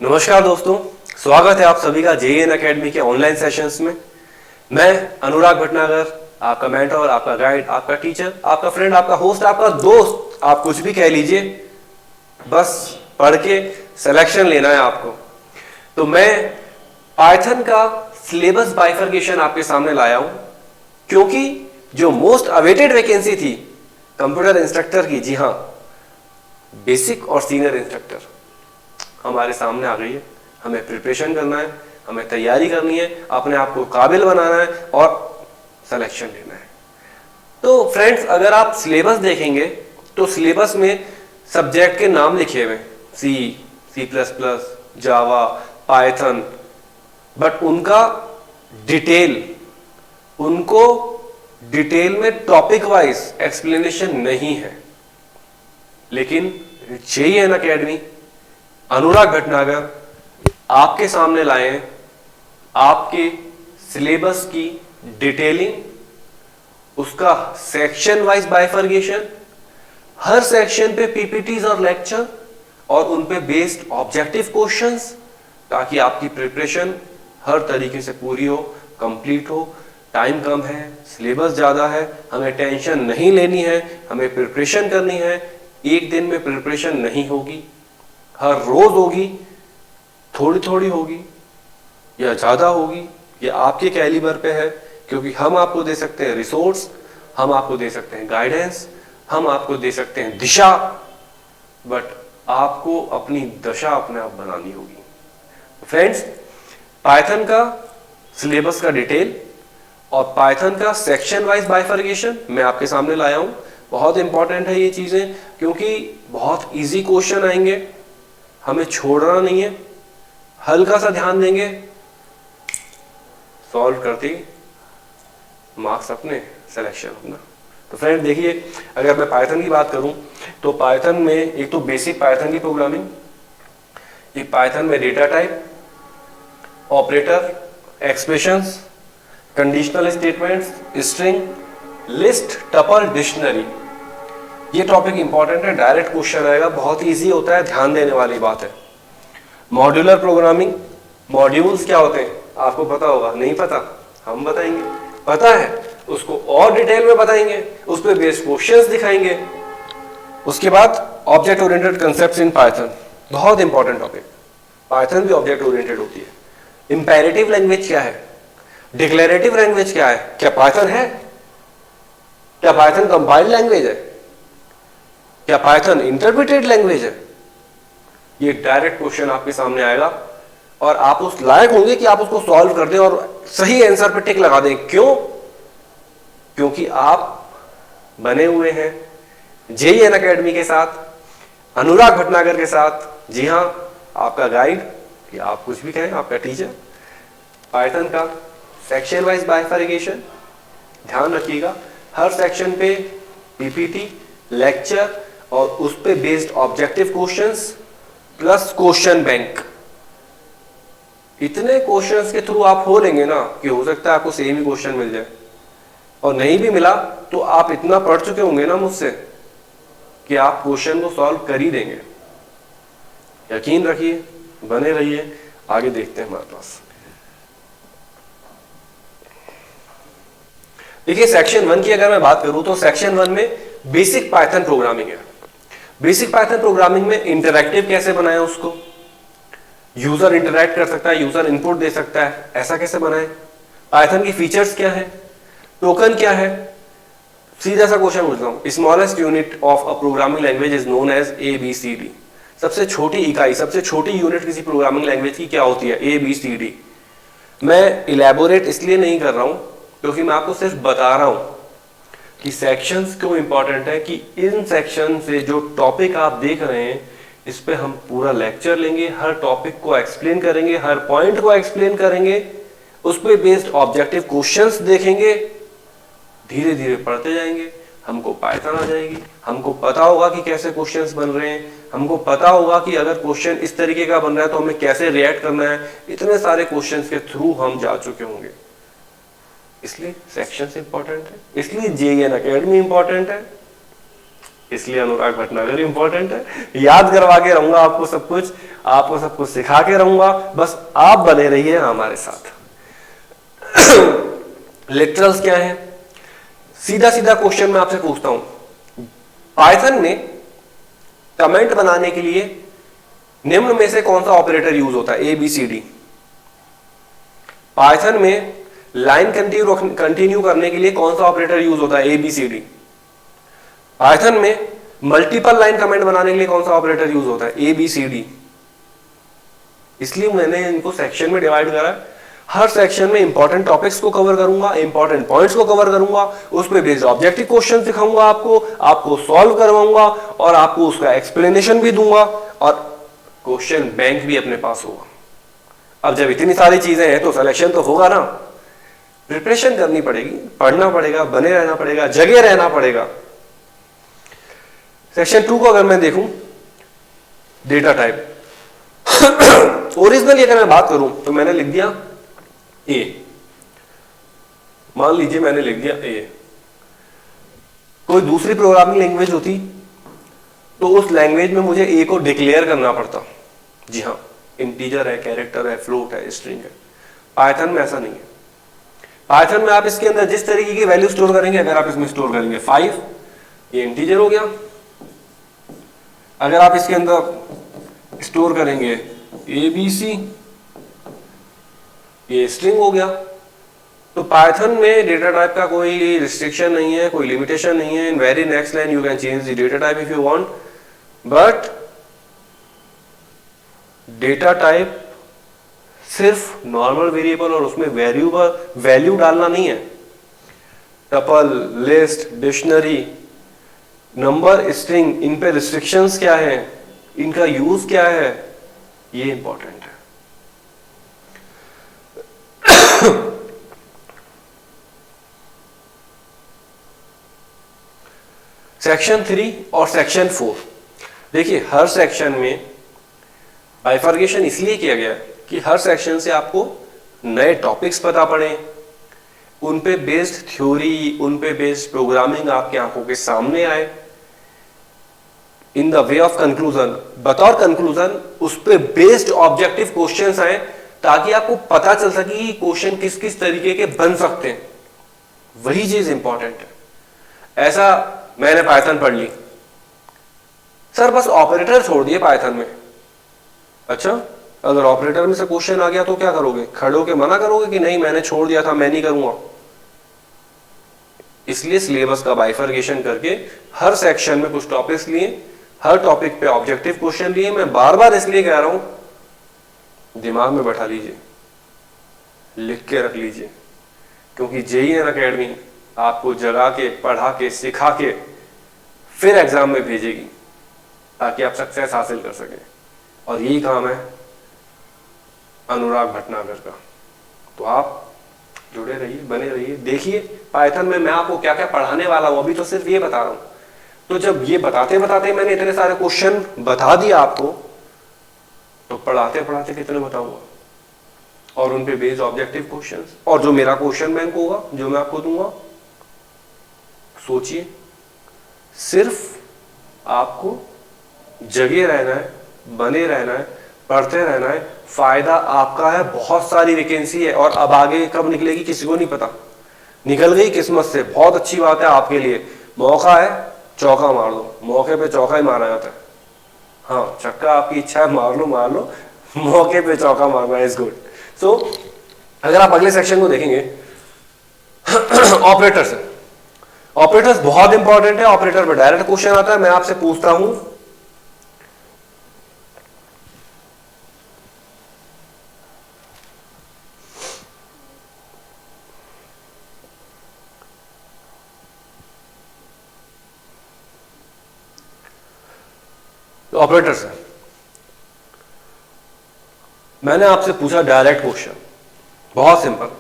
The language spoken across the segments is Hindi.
नमस्कार दोस्तों, स्वागत है आप सभी का जेएन एकेडमी के ऑनलाइन सेशंस में। मैं अनुराग भटनागर, आपका मेंटर, आपका गाइड, आपका टीचर, आपका फ्रेंड, आपका होस्ट, आपका दोस्त, आप कुछ भी कह लीजिए, बस पढ़ के सिलेक्शन लेना है आपको। तो मैं पाइथन का सिलेबस बाइफर्केशन आपके सामने लाया हूं, क्योंकि जो मोस्ट अवेटेड वैकेंसी थी कंप्यूटर इंस्ट्रक्टर की, जी हाँ, बेसिक और सीनियर इंस्ट्रक्टर हमारे सामने आ गई है। हमें प्रिपरेशन करना है, हमें तैयारी करनी है, अपने आप को काबिल बनाना है और सिलेक्शन लेना है। तो फ्रेंड्स, अगर आप सिलेबस देखेंगे तो सिलेबस में सब्जेक्ट के नाम लिखे हुए, C plus plus, Java, Python, but उनको डिटेल में टॉपिक वाइज एक्सप्लेनेशन नहीं है। लेकिन जेईएन एकेडमी, अनुराग भटनागर आपके सामने लाए हैं आपके सिलेबस की डिटेलिंग, उसका सेक्शन वाइज बाइफर्केशन, हर सेक्शन पे पीपीटीज और लेक्चर और उन पे बेस्ड ऑब्जेक्टिव क्वेश्चंस, ताकि आपकी प्रिपरेशन हर तरीके से पूरी हो, कंप्लीट हो। टाइम कम है, सिलेबस ज्यादा है, हमें टेंशन नहीं लेनी है, हमें प्रिपरेशन करनी है। एक दिन में प्रिपरेशन नहीं होगी, हर रोज होगी, थोड़ी थोड़ी होगी या ज्यादा होगी, ये आपके कैलिबर पे है। क्योंकि हम आपको दे सकते हैं रिसोर्स, हम आपको दे सकते हैं गाइडेंस, हम आपको दे सकते हैं दिशा, बट आपको अपनी दशा अपने आप बनानी होगी। फ्रेंड्स, पाइथन का सिलेबस का डिटेल और पाइथन का सेक्शन वाइज बाइफर्केशन मैं आपके सामने लाया हूं। बहुत इंपॉर्टेंट है ये चीजें, क्योंकि बहुत इजी क्वेश्चन आएंगे, हमें छोड़ना नहीं है, हल्का सा ध्यान देंगे, सॉल्व करते मार्क्स अपने सिलेक्शन होगा। तो फ्रेंड देखिए, अगर मैं पाइथन की बात करूं तो पाइथन में एक तो बेसिक पाइथन की प्रोग्रामिंग, एक पाइथन में data type, operator, expressions, conditional statements, string, list, tuple, dictionary, ये टॉपिक इंपॉर्टेंट है, डायरेक्ट क्वेश्चन आएगा, बहुत इजी होता है, ध्यान देने वाली बात है। मॉड्यूलर प्रोग्रामिंग, मॉड्यूल्स क्या होते हैं आपको पता होगा, नहीं पता हम बताएंगे, पता है उसको और डिटेल में बताएंगे, उस पर बेस्ड क्वेश्चंस दिखाएंगे। उसके बाद object oriented concepts in Python, बहुत इंपॉर्टेंट टॉपिक, पाइथन भी ऑब्जेक्ट ओरिएंटेड होती है। इंपेरेटिव लैंग्वेज क्या है, डिक्लेरेटिव लैंग्वेज क्या है, क्या पाइथन है, क्या पाइथन कंपाइल्ड लैंग्वेज है, क्या पाइथन इंटरप्रेटेड लैंग्वेज है, ये डायरेक्ट क्वेश्चन आपके सामने आएगा और आप उस लायक होंगे कि आप उसको सॉल्व कर दें और सही आंसर पे टिक लगा दें। क्यों? क्योंकि आप बने हुए हैं जेईएन एकेडमी के साथ, अनुराग भटनागर के साथ, जी हां, आपका गाइड या आप कुछ भी कहें, आपका टीचर। पाइथन का सेक्शन वाइज बाइफर्केशन, ध्यान रखिएगा, हर सेक्शन पे पीपीटी, लेक्चर और उस पे based objective questions plus question bank. इतने क्वेश्चंस के थ्रू आप हो लेंगे ना कि हो सकता है आपको सेम ही क्वेश्चन मिल जाए, और नहीं भी मिला तो आप इतना पढ़ चुके होंगे ना मुझसे कि आप क्वेश्चन को सॉल्व कर ही देंगे। यकीन रखिए, बने रहिए, आगे देखते हैं हमारे पास। देखिए, सेक्शन 1 की अगर मैं बात करूं तो सेक्शन 1 में बेसिक पाइथन प्रोग्रामिंग है। बेसिक पाइथन प्रोग्रामिंग में इंटरैक्टिव कैसे बनाएं, उसको यूजर इंटरैक्ट कर सकता है, यूजर इनपुट दे सकता है, ऐसा कैसे बनाएं, पाइथन की फीचर्स क्या है, टोकन क्या है। सीधा सा क्वेश्चन पूछता हूं, smallest unit of a programming language is known as ABCD। सबसे छोटी इकाई, सबसे छोटी यूनिट किसी प्रोग्रामिंग लैंग्वेज की क्या होती है? ABCD। मैं इलेबोरेट इसलिए नहीं कर रहा हूं क्योंकि मैं आपको सिर्फ बता रहा हूं कि सेक्शंस क्यों इंपॉर्टेंट है, कि इन सेक्शन से जो टॉपिक आप देख रहे हैं इस पे हम पूरा लेक्चर लेंगे, हर टॉपिक को एक्सप्लेन करेंगे, हर पॉइंट को एक्सप्लेन करेंगे, उस पे बेस्ड ऑब्जेक्टिव क्वेश्चंस देखेंगे, धीरे धीरे पढ़ते जाएंगे, हमको पाइथन आ जाएगी, हमको पता होगा कि कैसे क्वेश्चंस बन रहे हैं, हमको पता होगा कि अगर क्वेश्चन इस तरीके का बन रहा है तो हमें कैसे रिएक्ट करना है। इतने सारे क्वेश्चंस के थ्रू हम जा चुके होंगे, इसलिए सेक्शंस इंपॉर्टेंट है, इसलिए जेईएन एकेडमी इंपॉर्टेंट है। इसलिए अनुराग भटनागर इंपॉर्टेंट है। याद करवा के रहूंगा आपको सब कुछ, आपको सब कुछ सिखा के रहूंगा, बस आप बने रहिए हमारे साथ। लिटरल्स क्या है? सीधा सीधा क्वेश्चन मैं आपसे पूछता हूं, पाइथन में कमेंट बनाने के लिए निम्न में से कौन सा ऑपरेटर यूज होता है? ABCD। पाइथन में लाइन कंटिन्यू करने के लिए कौन सा ऑपरेटर यूज होता है? ABCD। पाइथन में मल्टीपल लाइन कमेंट बनाने के लिए कौन सा ऑपरेटर यूज होता है? ABCD। इसलिए मैंने इनको सेक्शन में डिवाइड करा है। हर सेक्शन में इंपॉर्टेंट टॉपिक्स को कवर करूंगा, इंपॉर्टेंट पॉइंट्स को कवर करूंगा, उस पर बेस्ड ऑब्जेक्टिव क्वेश्चन सिखाऊंगा आपको सॉल्व करवाऊंगा और आपको उसका एक्सप्लेनेशन भी दूंगा और क्वेश्चन बैंक भी अपने पास होगा। अब जब इतनी सारी चीजें हैं तो सिलेक्शन तो होगा ना। प्रिपरेशन करनी पड़ेगी, पढ़ना पड़ेगा, बने रहना पड़ेगा, जगे रहना पड़ेगा। सेक्शन 2 को अगर मैं देखूं, डेटा टाइप। ओरिजिनली अगर मैं बात करूं तो मैंने लिख दिया ए, मान लीजिए मैंने लिख दिया ए। कोई दूसरी प्रोग्रामिंग लैंग्वेज होती तो उस लैंग्वेज में मुझे ए को डिक्लेयर करना पड़ता। जी हाँ, इंटीजर है, कैरेक्टर है, फ्लोट है, स्ट्रिंग है। पाइथन में ऐसा नहीं है। पाइथन में आप इसके अंदर जिस तरीके की वैल्यू स्टोर करेंगे, अगर आप इसमें स्टोर करेंगे 5, ये इंटीजर हो गया। अगर आप इसके अंदर स्टोर करेंगे ABC, ये स्ट्रिंग हो गया। तो पाइथन में डेटा टाइप का कोई रिस्ट्रिक्शन नहीं है, कोई लिमिटेशन नहीं है। In very next line you can change the data type if you want, but data type सिर्फ नॉर्मल वेरिएबल और उसमें वैल्यू डालना नहीं है। Tuple, list, dictionary, number, string, इन पे रिस्ट्रिक्शंस क्या है, इनका यूज क्या है, ये इंपॉर्टेंट है। सेक्शन 3 और सेक्शन 4, देखिए हर सेक्शन में बाइफर्केशन इसलिए किया गया कि हर सेक्शन से आपको नए टॉपिक्स पता पड़े, उन पे बेस्ड थ्योरी, उन पे बेस्ड प्रोग्रामिंग आपके आंखों के सामने आए। In the way of conclusion, बतौर कंक्लूजन उस पे बेस्ड ऑब्जेक्टिव क्वेश्चंस आए, ताकि आपको पता चल सके कि क्वेश्चन किस किस तरीके के बन सकते हैं। वही चीज इंपॉर्टेंट है। ऐसा मैंने पाइथन पढ़ ली, सर बस ऑपरेटर छोड़ दिए पाइथन में। अच्छा, अगर ऑपरेटर में से क्वेश्चन आ गया तो क्या करोगे? खड़े होके मना करोगे कि नहीं मैंने छोड़ दिया था, मैं नहीं करूंगा? इसलिए सिलेबस का बाइफर्केशन करके हर सेक्शन में कुछ टॉपिक्स लिए, हर टॉपिक पे ऑब्जेक्टिव क्वेश्चन लिए। मैं बार बार इसलिए कह रहा हूं, दिमाग में बैठा लीजिए, लिख के रख लीजिए, क्योंकि जेईई एकेडमी आपको जगा के, पढ़ा के, सिखा के फिर एग्जाम में भेजेगी, ताकि आप सक्सेस हासिल कर सकें। और यही काम है अनुराग भटनागर का। तो आप जुड़े रहिए, बने रहिए, देखिए पाइथन में मैं आपको क्या क्या पढ़ाने वाला हूं। अभी तो सिर्फ ये बता रहा हूं। तो जब ये बताते बताते मैंने इतने सारे क्वेश्चन बता दिया आपको, तो पढ़ाते पढ़ाते कितने बताऊंगा, और उन पे बेस्ड ऑब्जेक्टिव क्वेश्चंस, और जो मेरा क्वेश्चन बैंक होगा जो मैं आपको दूंगा। सोचिए, सिर्फ आपको जगे रहना है, बने रहना है, पढ़ते रहना है। फायदा आपका है, बहुत सारी वैकेंसी है, और अब आगे कब निकलेगी किसी को नहीं पता। निकल गई किस्मत से, बहुत अच्छी बात है आपके लिए। मौका है, चौका मार दो। मौके पे चौका ही मारा जाता है। हाँ, छक्का आपकी इच्छा है, मार लो मार लो, मौके पे चौका मारना इज गुड। सो अगर आप अगले सेक्शन को देखेंगे, ऑपरेटर्स है। ऑपरेटर्स बहुत इंपॉर्टेंट है। ऑपरेटर पर डायरेक्ट क्वेश्चन आता है। मैं आपसे पूछता हूं, ऑपरेटर्स है। मैंने आपसे पूछा डायरेक्ट क्वेश्चन, बहुत सिंपल।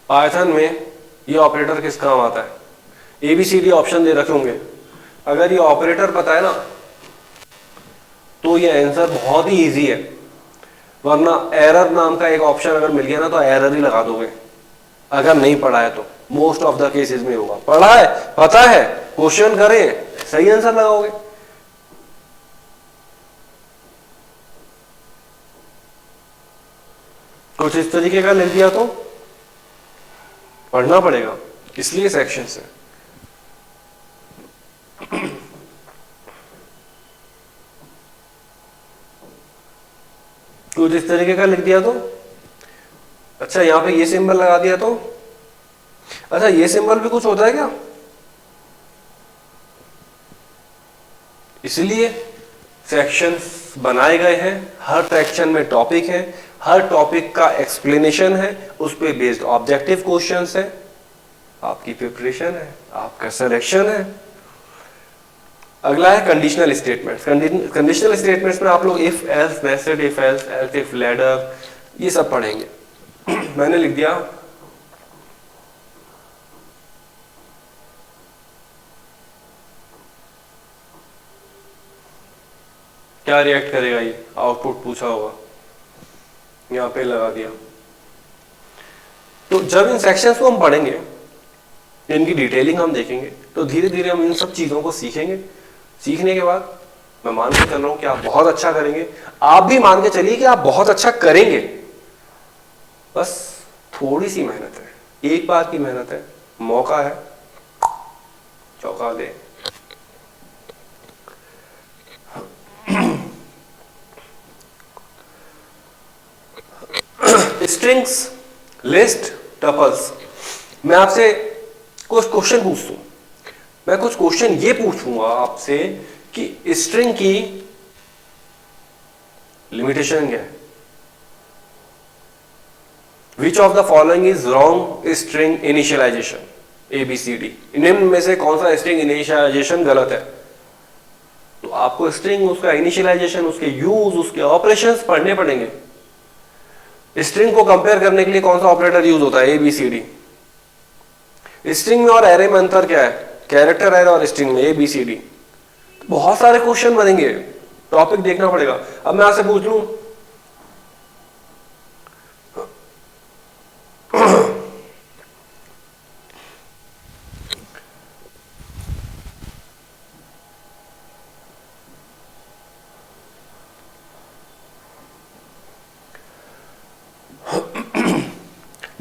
पाइथन में ये ऑपरेटर किस काम आता है? ABCD ऑप्शन दे रखे होंगे। अगर ये ऑपरेटर पता है ना, तो ये आंसर बहुत ही इजी है। वरना एरर नाम का एक ऑप्शन अगर मिल गया ना तो एरर ही लगा दोगे, अगर नहीं पढ़ा है तो। मोस्ट ऑफ द केसेस में होगा, पढ़ा है, पता है, क्वेश्चन करें, सही आंसर लगाओगे। कुछ इस तरीके का लिख दिया तो पढ़ना पड़ेगा, इसलिए सेक्शन से। कुछ इस तरीके का लिख दिया तो, अच्छा यहां पे ये सिंबल लगा दिया तो, अच्छा ये सिंबल भी कुछ होता है क्या? इसलिए सेक्शंस बनाए गए हैं, हर सेक्शन में टॉपिक है, हर टॉपिक का एक्सप्लेनेशन है, उस पे बेस्ड ऑब्जेक्टिव क्वेश्चंस है, आपकी प्रिपरेशन है, आपका सिलेक्शन है। अगला है कंडीशनल स्टेटमेंट्स। कंडीशनल स्टेटमेंट्स में आप लोग if else, nested if else, else if ladder, ये सब पढ़ेंगे। मैंने लिख दिया क्या रिएक्ट करेगा, ये आउटपुट पूछा होगा, यहां पे लगा दिया। तो जब इन सेक्शंस को हम पढ़ेंगे, इनकी डिटेलिंग हम देखेंगे, तो धीरे धीरे हम इन सब चीजों को सीखेंगे। सीखने के बाद मैं मान के चल रहा हूं कि आप बहुत अच्छा करेंगे, आप भी मान के चलिए कि आप बहुत अच्छा करेंगे। बस थोड़ी सी मेहनत है, एक बार की मेहनत है, मौका है, चौका दे। Strings, list, tuples. मैं आपसे कुछ क्वेश्चन पूछता हूं, मैं कुछ क्वेश्चन ये पूछूंगा आपसे कि स्ट्रिंग की लिमिटेशन क्या है? Which of the following is wrong string initialisation? ABCD, निम्न में से कौन सा स्ट्रिंग इनिशियलाइजेशन गलत है? तो आपको स्ट्रिंग, उसका इनिशियलाइजेशन, उसके यूज, उसके ऑपरेशंस पढ़ने पड़ेंगे। स्ट्रिंग को कंपेयर करने के लिए कौन सा ऑपरेटर यूज होता है? ABCD। स्ट्रिंग में और एरे में अंतर क्या है? कैरेक्टर एरे और स्ट्रिंग में ABCD। बहुत सारे क्वेश्चन बनेंगे, टॉपिक देखना पड़ेगा। अब मैं आपसे पूछ लूं,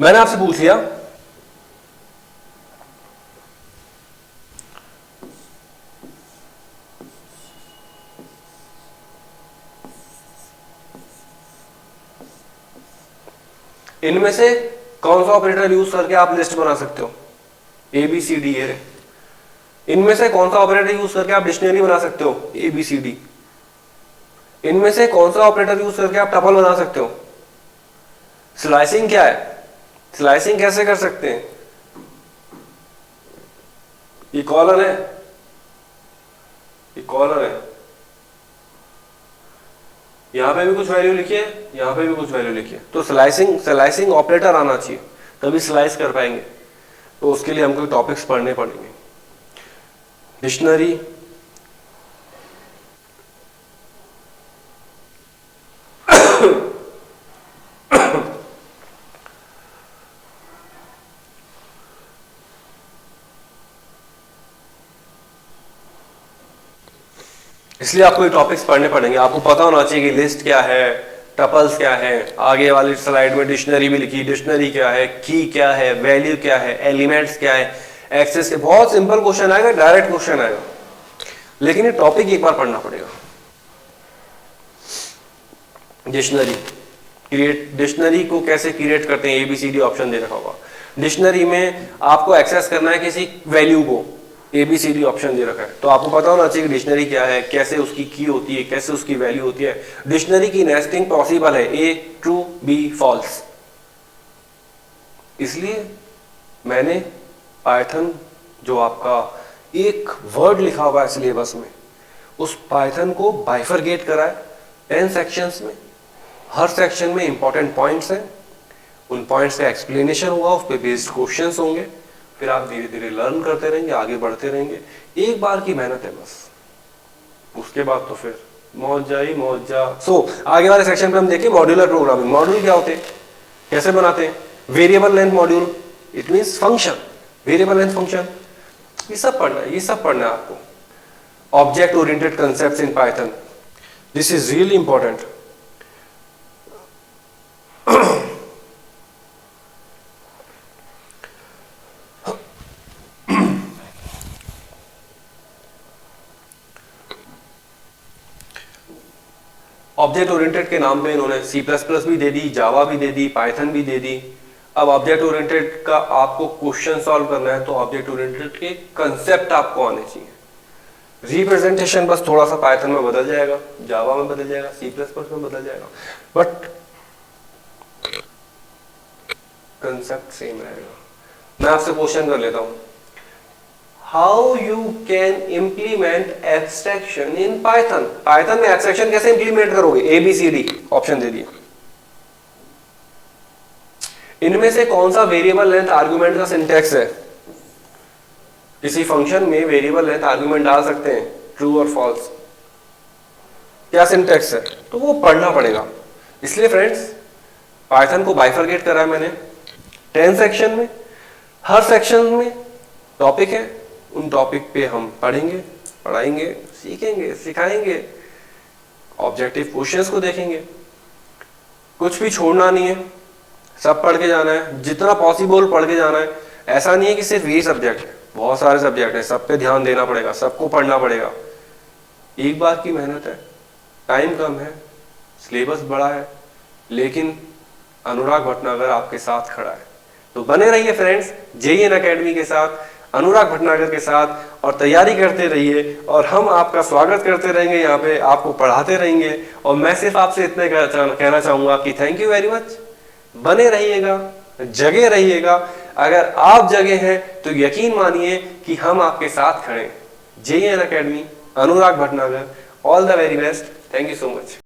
मैंने आपसे पूछ लिया इनमें से कौन सा ऑपरेटर यूज करके आप लिस्ट बना सकते हो? ABCD ये रहे। इनमें से कौन सा ऑपरेटर यूज करके आप डिक्शनरी बना सकते हो? ABCD। इनमें से कौन सा ऑपरेटर यूज करके आप टपल बना सकते हो? स्लाइसिंग क्या है? स्लाइसिंग कैसे कर सकते हैं? ये कॉलम है, ये कॉलम है, यहां पे भी कुछ वैल्यू लिखिए, यहां पे भी कुछ वैल्यू लिखिए। तो स्लाइसिंग ऑपरेटर आना चाहिए, तभी स्लाइस कर पाएंगे। तो उसके लिए हमको टॉपिक्स पढ़ने पड़ेंगे। डिक्शनरी, इसलिए आपको ये टॉपिक्स पढ़ने पड़ेंगे। आपको पता होना चाहिए कि लिस्ट क्या है, टपल्स क्या है। आगे वाली स्लाइड में डिक्शनरी भी लिखी, डिक्शनरी क्या है, की क्या है, वैल्यू क्या है, एलिमेंट्स क्या है, एक्सेस के। बहुत सिंपल क्वेश्चन आएगा, डायरेक्ट क्वेश्चन आएगा, लेकिन ये टॉपिक एक बार पढ़ना पड़ेगा। डिक्शनरी क्रिएट, डिक्शनरी को कैसे क्रिएट करते हैं? ABCD ऑप्शन दे रखा होगा। डिक्शनरी में आपको एक्सेस करना है किसी वैल्यू को, ABCD ऑप्शन दे रखा है। तो आपको पता होना चाहिए कि डिक्शनरी क्या है, कैसे उसकी की होती है, कैसे उसकी वैल्यू होती है। डिक्शनरी की नेस्टिंग पॉसिबल है, A ट्रू, B फॉल्स। इसलिए मैंने पाइथन, जो आपका एक वर्ड लिखा हुआ है सिलेबस में, उस पाइथन को बाइफरगेट करा है 10 सेक्शंस में। हर सेक्शन में इंपॉर्टेंट पॉइंट्स हैं, उन पॉइंट्स का एक्सप्लेनेशन होगा, उस पर बेस्ड क्वेश्चंस होंगे। फिर आप धीरे धीरे लर्न करते रहेंगे, आगे बढ़ते रहेंगे। एक बार की मेहनत है बस, उसके बाद तो फिर मौजा ही मौजा। आगे वाले सेक्शन पे हम देखें मॉड्यूलर प्रोग्रामिंग। मॉड्यूल क्या होते हैं, कैसे बनाते हैं? Variable length module, it means function, variable length function, ये सब पढ़ना है, ये सब पढ़ना है आपको। Object oriented concepts in Python, this is really important. Object oriented के नाम पे इन्होंने सी प्लस प्लस भी दे दी, जावा भी दे दी, पाइथन भी दे दी। अब ऑब्जेक्ट ओरिएंटेड का आपको क्वेश्चन सॉल्व करना है तो ऑब्जेक्ट ओरिएंटेड के कंसेप्ट आपको आने चाहिए। रिप्रेजेंटेशन बस थोड़ा सा पाइथन में बदल जाएगा, जावा में बदल जाएगा, सी प्लस प्लस में बदल जाएगा, बट कंसेप्ट सेम रहेगा। मैं आपसे क्वेश्चन कर लेता हूं, how you can implement abstraction in Python. Python में एब्स्ट्रैक्शन कैसे इंप्लीमेंट करोगे? ABCD ऑप्शन दे दिए। इनमें से कौन सा वेरिएबल लेंथ आर्गुमेंट का सिंटैक्स है? किसी फंक्शन में वेरिएबल लेंथ आर्गुमेंट डाल सकते हैं, ट्रू और फॉल्स, क्या सिंटैक्स है? तो वो पढ़ना पड़ेगा। इसलिए फ्रेंड्स पाइथन को बाइफरकेट करा है मैंने 10 सेक्शन में। हर सेक्शन में टॉपिक है, उन टॉपिक पे हम पढ़ेंगे, पढ़ाएंगे, सीखेंगे, सिखाएंगे, ऑब्जेक्टिव क्वेश्चंस को देखेंगे, कुछ भी छोड़ना नहीं है, सब पढ़ के जाना है, जितना पॉसिबल पढ़ के जाना है। ऐसा नहीं है कि सिर्फ यही सब्जेक्ट है, बहुत सारे सब्जेक्ट है, सब पे ध्यान देना पड़ेगा, सबको पढ़ना पड़ेगा। एक बार की मेहनत है, टाइम कम है, सिलेबस बड़ा है, लेकिन अनुराग भटनागर आपके साथ खड़ा है। तो बने रहिए फ्रेंड्स JN अकेडमी के साथ, अनुराग भटनागर के साथ, और तैयारी करते रहिए और हम आपका स्वागत करते रहेंगे, यहाँ पे आपको पढ़ाते रहेंगे। और मैं सिर्फ आपसे इतने कहना चाहूंगा कि थैंक यू वेरी मच। बने रहिएगा, जगे रहिएगा। अगर आप जगे हैं तो यकीन मानिए कि हम आपके साथ खड़े हैं। JN academy, Anurag Bhatnagar, all the very best. Thank you so much.